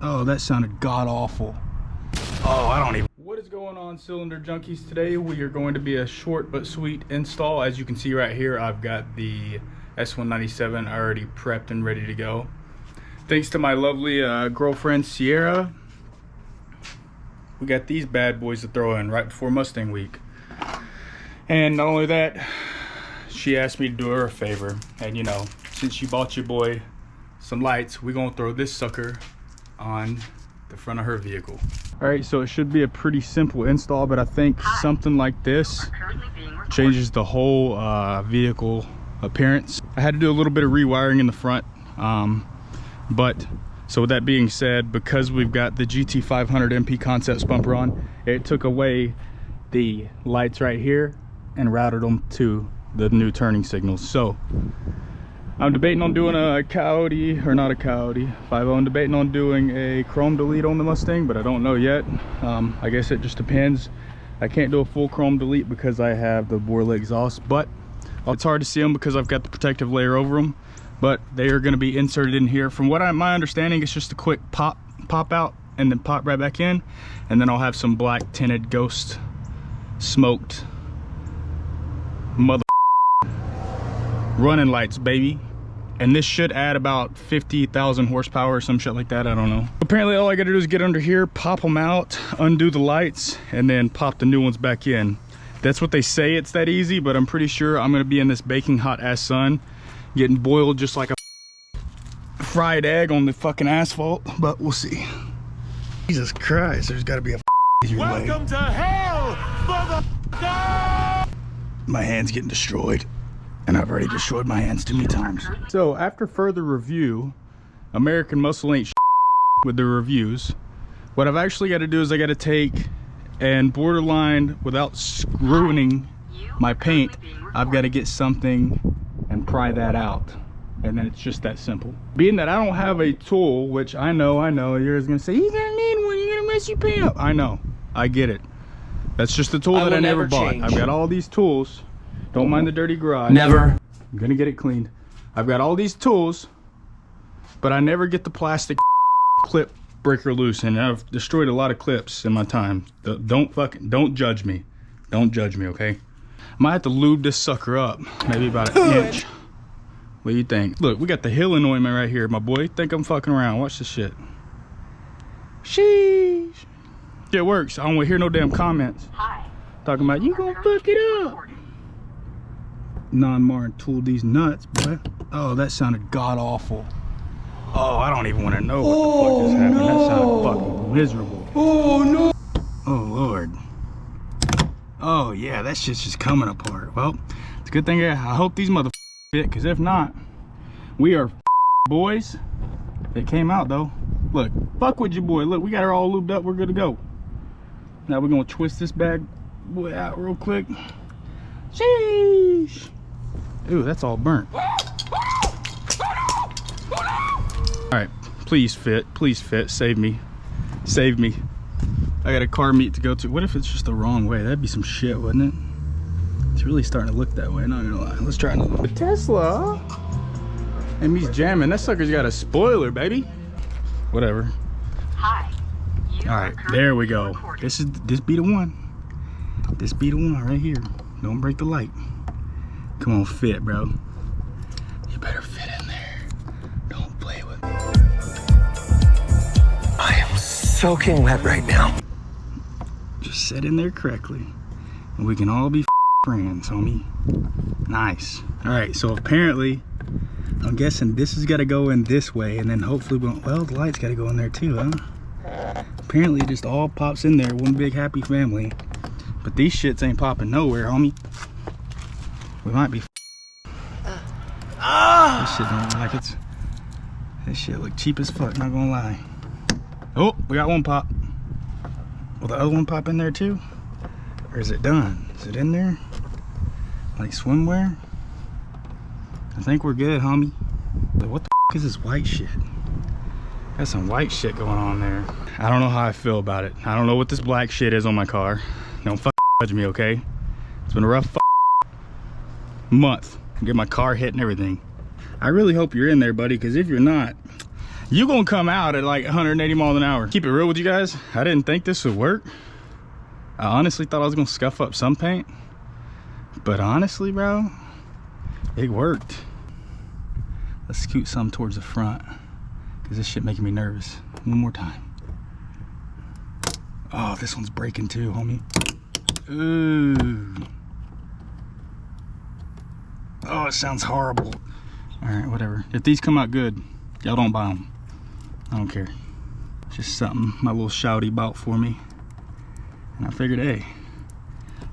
Oh, that sounded god awful. Oh, I don't even. What is going on, cylinder junkies? Today we are going to be a short but sweet install. As you can see right here, I've got the S-197 already prepped and ready to go. Thanks to my lovely girlfriend Sierra, we got these bad boys to throw in right before Mustang week. And not only that, she asked me to do her a favor. And you know, since she bought your boy some lights, we're gonna throw this sucker on the front of her vehicle. All right, so it should be a pretty simple install, but I think something like this changes the whole vehicle appearance. I had to do a little bit of rewiring in the front, but so with that being said, because we've got the GT 500 MP Concepts bumper on, it took away the lights right here and routed them to the new turning signals. So I'm debating on doing a Coyote, or not a Coyote 5.0. I'm debating on doing a chrome delete on the Mustang, but I don't know yet. I guess it just depends. I can't do a full chrome delete because I have the Borla exhaust, but it's hard to see them because I've got the protective layer over them. But they are going to be inserted in here. From what my understanding, it's just a quick pop out and then pop right back in, and then I'll have some black tinted ghost smoked mother running lights, baby. And this should add about 50,000 horsepower or some shit like that. I don't know. Apparently all I gotta do is get under here, pop them out, undo the lights, and then pop the new ones back in. That's what they say. It's that easy, but I'm pretty sure I'm gonna be in this baking hot ass sun, getting boiled just like a fried egg on the fucking asphalt, but we'll see. Jesus Christ, there's gotta be a easier way. Welcome to hell, motherfucker! My hand's getting destroyed, and I've already destroyed my hands too many times. So after further review, American Muscle ain't with the reviews. What I've actually got to do is I got to take and borderline, without ruining my paint, I've got to get something and pry that out, and then it's just that simple. Being that I don't have a tool, which I know you're gonna say you're gonna need one, you're gonna mess your paint up. I know, I get it. That's just the tool that I never bought. I've got all these tools. Don't mind the dirty garage. Never. I'm gonna get it cleaned. I've got all these tools, but I never get the plastic clip breaker loose, and I've destroyed a lot of clips in my time. Don't judge me. Don't judge me, okay? I might have to lube this sucker up, maybe about an inch. What do you think? Look, we got the hill anointment right here, my boy. Think I'm fucking around. Watch this shit. Sheesh. It works. I don't want to hear no damn comments. Hi. Talking about you gonna fuck it up. Non-Martin tooled these nuts, boy. Oh, that sounded god awful. Oh, I don't even want to know what the fuck is happening. No. That sounded fucking miserable. Oh no. Oh Lord. Oh yeah, that shit's just coming apart. Well, it's a good thing I hope these motherfuckers fit, because if not, we are boys. It came out though. Look, fuck with your boy. Look, we got her all lubed up. We're good to go. Now we're gonna twist this bad boy out real quick. Sheesh. Ooh, that's all burnt. All right, please fit, save me, save me. I got a car meet to go to. What if it's just the wrong way? That'd be some shit, wouldn't it? It's really starting to look that way, not gonna lie. Let's try another one. Tesla. And he's jamming. That sucker's got a spoiler, baby. Whatever. Hi. All right, there we go. This be the one. This be the one right here. Don't break the light. Come on, fit, bro. You better fit in there. Don't play with me. I am soaking wet right now. Just sit in there correctly, and we can all be friends, homie. Nice. All right, so apparently, I'm guessing this has got to go in this way, and then hopefully, well, the light's got to go in there too, huh? Apparently, it just all pops in there, one big happy family. But these shits ain't popping nowhere, homie. We might be. This shit don't look like it's. This shit look cheap as fuck, not gonna lie. Oh, we got one pop. Will the other one pop in there too? Or is it done? Is it in there? Like swimwear? I think we're good, homie. But what the fuck is this white shit? Got some white shit going on there. I don't know how I feel about it. I don't know what this black shit is on my car. Don't fucking judge me, okay? It's been a rough month. Get my car hit and everything. I really hope you're in there, buddy, because if you're not, You gonna come out at like 180 miles an hour. Keep it real with you guys. I didn't think this would work. I honestly thought I was gonna scuff up some paint. But honestly, bro, it worked. Let's scoot some towards the front because this shit making me nervous. One more time. Oh, this one's breaking too, homie. Ooh. Oh, it sounds horrible. All right, whatever. If these come out good, y'all don't buy them. I don't care. Just something my little shouty bought for me. And I figured, hey,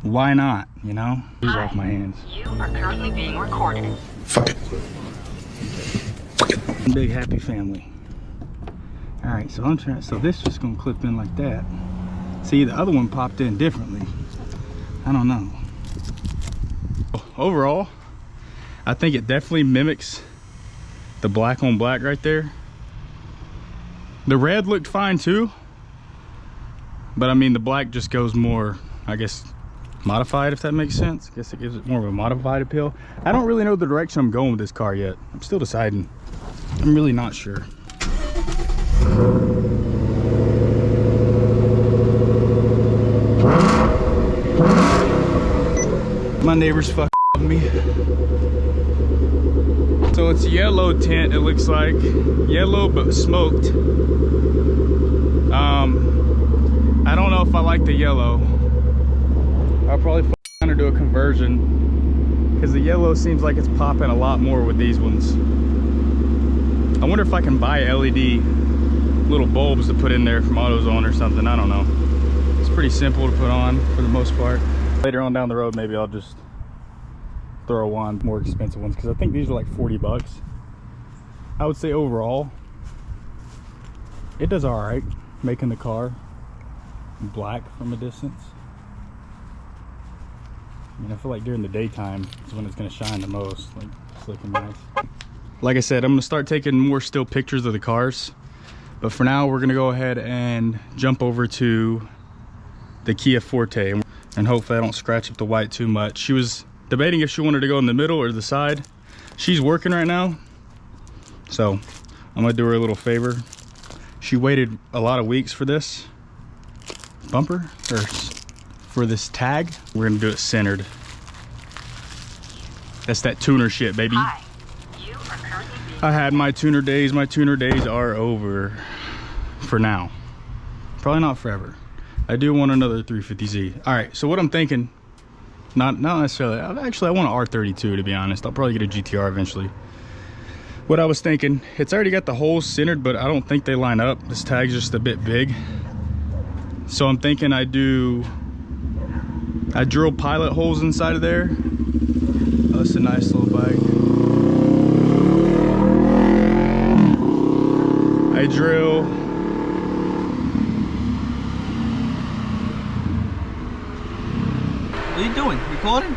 why not, you know? These are off my hands. You are currently being recorded. Fuck it. Fuck it. Big happy family. All right, so so this just gonna clip in like that. See, the other one popped in differently. I don't know. Overall, I think it definitely mimics the black on black right there. The red looked fine too, but I mean the black just goes more, I guess, modified, if that makes sense. I guess it gives it more of a modified appeal. I don't really know the direction I'm going with this car yet. I'm still deciding. I'm really not sure. My neighbor's fucking me. So it's yellow tint, it looks like. Yellow but smoked. I don't know if I like the yellow. I'll probably to do a conversion because the yellow seems like it's popping a lot more with these ones. I wonder if I can buy LED little bulbs to put in there from AutoZone or something. I don't know. It's pretty simple to put on for the most part. Later on down the road, maybe I'll just throw on more expensive ones because I think these are like 40 bucks. I would say overall, it does all right making the car black from a distance. I mean, I feel like during the daytime is when it's gonna shine the most. Like, it's looking nice. Like I said, I'm gonna start taking more still pictures of the cars. But for now, we're gonna go ahead and jump over to the Kia Forte. And hopefully I don't scratch up the white too much. She was debating if she wanted to go in the middle or the side. She's working right now, so I'm gonna do her a little favor. She waited a lot of weeks for this bumper, or for this tag. We're gonna do it centered. That's that tuner shit, baby. Hi. You are currently being I had my tuner days. My tuner days are over for now. Probably not forever. I do want another 350Z. All right, so what I'm thinking, not necessarily, actually I want an R32 to be honest. I'll probably get a GTR eventually. What I was thinking, it's already got the holes centered, but I don't think they line up. This tag's just a bit big. So I'm thinking I drill pilot holes inside of there. Oh, that's a nice little bike. I drill What are you doing? Recording?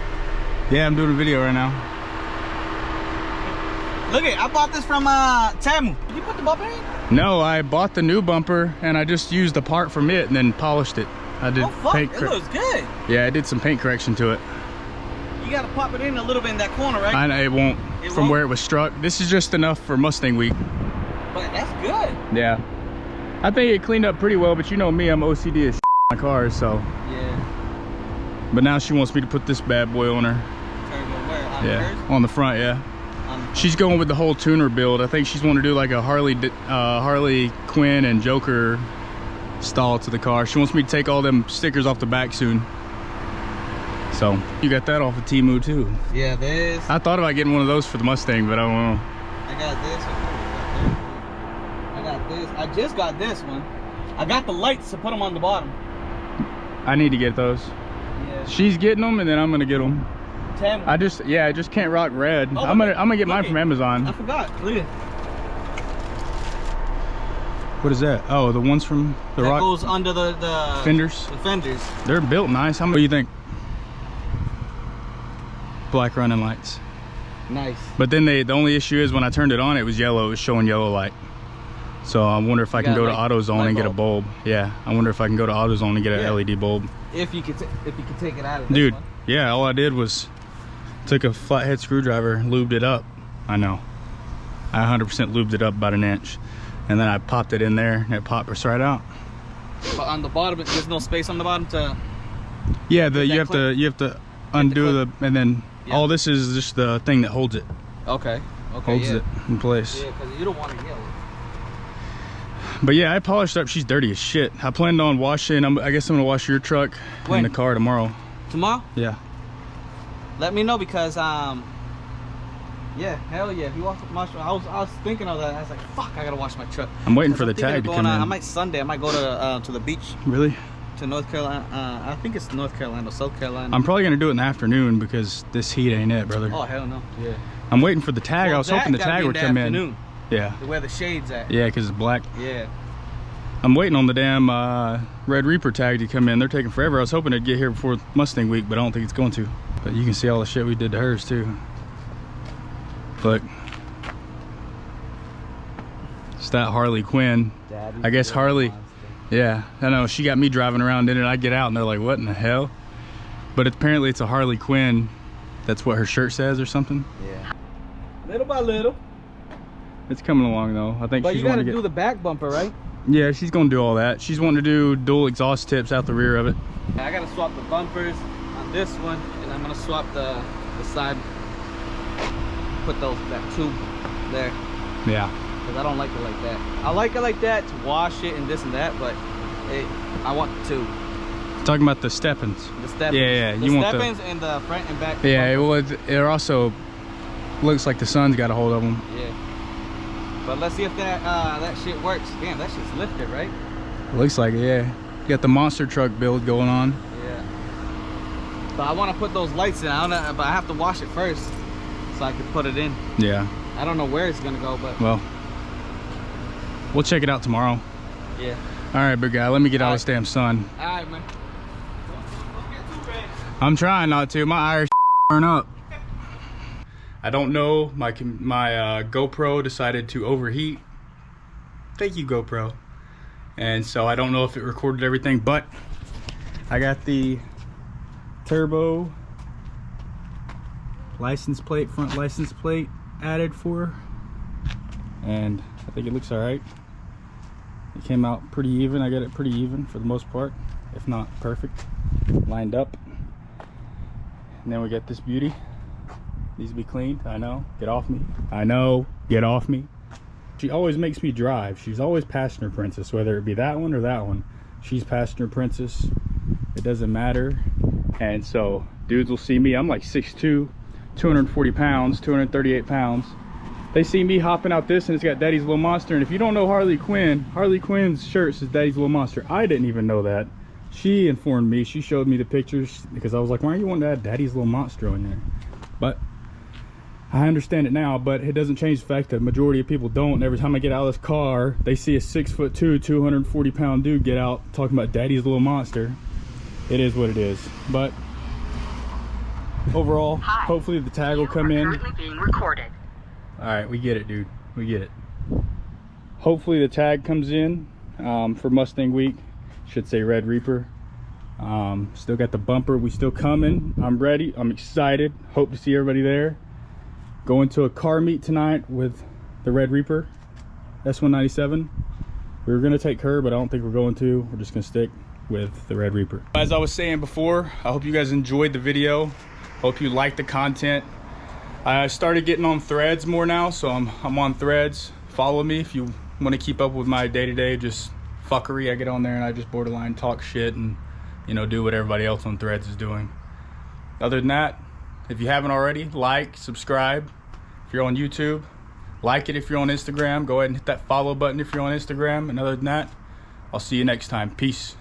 Yeah, I'm doing a video right now. Look it, I bought this from Temu. Did you put the bumper in? No, I bought the new bumper and I just used the part from it and then polished it. I did Oh fuck, it looks good. Yeah, I did some paint correction to it. You gotta pop it in a little bit in that corner, right? It won't, from where it was struck. This is just enough for Mustang week. But that's good. Yeah. I think it cleaned up pretty well, but you know me, I'm OCD as my cars, so. Yeah. But now she wants me to put this bad boy on her. Turbo where? On hers? On the front, yeah. She's going with the whole tuner build. I think she's wanting to do like a Harley Quinn and Joker style to the car. She wants me to take all them stickers off the back soon. So you got that off of Temu too. Yeah, this. I thought about getting one of those for the Mustang, but I don't know. I got this. I got this. I just got this one. I got the lights to put them on the bottom. I need to get those. Yeah. She's getting them and then I'm gonna get them. Temu. I just can't rock red. Oh, I'm gonna get mine from Amazon. I forgot. Look at it. What is that? Oh, the ones from the that rock goes under the fenders. The fenders. They're built nice. What do you think? Black running lights. Nice. But then the only issue is when I turned it on, it was yellow. It was showing yellow light. So I wonder if I can go to AutoZone and get a bulb. Yeah, I wonder if I can go to AutoZone and get an LED bulb. If you could take it out of this Dude, one. yeah, all I did was took a flathead screwdriver, lubed it up. I know. I 100% lubed it up about an inch. and then I popped it in there and it popped us right out. But on the bottom, there's no space on the bottom to. Yeah, you have to undo and then all this is just the thing that holds it. Okay. Holds it in place. Yeah, because you don't want to yell. But yeah, I polished up. She's dirty as shit. I planned on washing. I guess I'm gonna wash your truck and the car tomorrow. Tomorrow? Yeah. Let me know because yeah, hell yeah. If you wash my truck, I was thinking of that. I was like, fuck, I gotta wash my truck. I'm waiting for the tag to come in. I might Sunday. I might go to the beach. Really? To North Carolina. I think it's North Carolina or South Carolina. I'm probably gonna do it in the afternoon because this heat ain't it, brother. Oh hell no. Yeah. I'm waiting for the tag. Well, I was hoping the tag would come in. Yeah. Where the shades at. Yeah, because it's black. Yeah. I'm waiting on the damn Red Reaper tag to come in. They're taking forever. I was hoping it'd get here before Mustang week, but I don't think it's going to. But you can see all the shit we did to hers too. Look. It's that Harley Quinn. I guess Harley. Yeah, I know. She got me driving around in it. I get out and they're like, what in the hell? But apparently it's a Harley Quinn. That's what her shirt says or something. Yeah. Little by little. It's coming along though. I think but she's you gotta wanting to do the back bumper, right? Yeah, she's gonna do all that. She's wanting to do dual exhaust tips out the rear of it. I gotta swap the bumpers on this one, and I'm gonna swap the side. Put that tube there. Yeah. Because I don't like it like that. I like it like that to wash it and this and that, but I want the tube. Talking about the step-ins. The step-ins. Yeah, the you want step-ins and the front and back. Yeah, well, it also looks like the sun's got a hold of them. Yeah. But let's see if that shit works. Damn, that shit's lifted, right? It looks like it, yeah. You got the monster truck build going on. Yeah. But I want to put those lights in. I don't know, but I have to wash it first so I can put it in. Yeah. I don't know where it's gonna go, but well, we'll check it out tomorrow. Yeah. All right, big guy. Let me get out of this damn sun. All right, man. Don't get too red. I'm trying not to. My Irish burn up. I don't know. My GoPro decided to overheat. Thank you, GoPro. And so I don't know if it recorded everything, but I got the turbo license plate, front license plate added for her, and I think it looks all right. It came out pretty even. I got it pretty even for the most part, if not perfect, lined up. And then we got this beauty. Needs to be cleaned. I know. Get off me. I know. Get off me. She always makes me drive. She's always passenger princess, whether it be that one or that one. She's passenger princess. It doesn't matter. And so dudes will see me. I'm like 6'2", 240 pounds, 238 pounds. They see me hopping out this and it's got Daddy's Little Monster. And if you don't know Harley Quinn's shirt says Daddy's Little Monster. I didn't even know that. She informed me. She showed me the pictures because I was like, why are you wanting to add Daddy's Little Monster on there? But I understand it now, but it doesn't change the fact that the majority of people don't. And every time I get out of this car, they see a 6'2", 240 pound dude get out talking about Daddy's Little Monster. It is what it is. But overall, hopefully the tag will come in. Currently being recorded. All right, we get it, dude. We get it. Hopefully the tag comes in for Mustang week. Should say Red Reaper. Still got the bumper. We still coming. I'm ready. I'm excited. Hope to see everybody there. Going to a car meet tonight with the Red Reaper S-197. We were gonna take her, but I don't think we're going to. We're just gonna stick with the Red Reaper. As I was saying before, I hope you guys enjoyed the video. Hope you liked the content. I started getting on Threads more now, so I'm on Threads. Follow me if you want to keep up with my day-to-day just fuckery. I get on there and I just borderline talk shit and, you know, do what everybody else on Threads is doing. Other than that, if you haven't already, like, subscribe. If you're on YouTube, like it. If you're on Instagram, go ahead and hit that follow button if you're on Instagram. And other than that, I'll see you next time. Peace.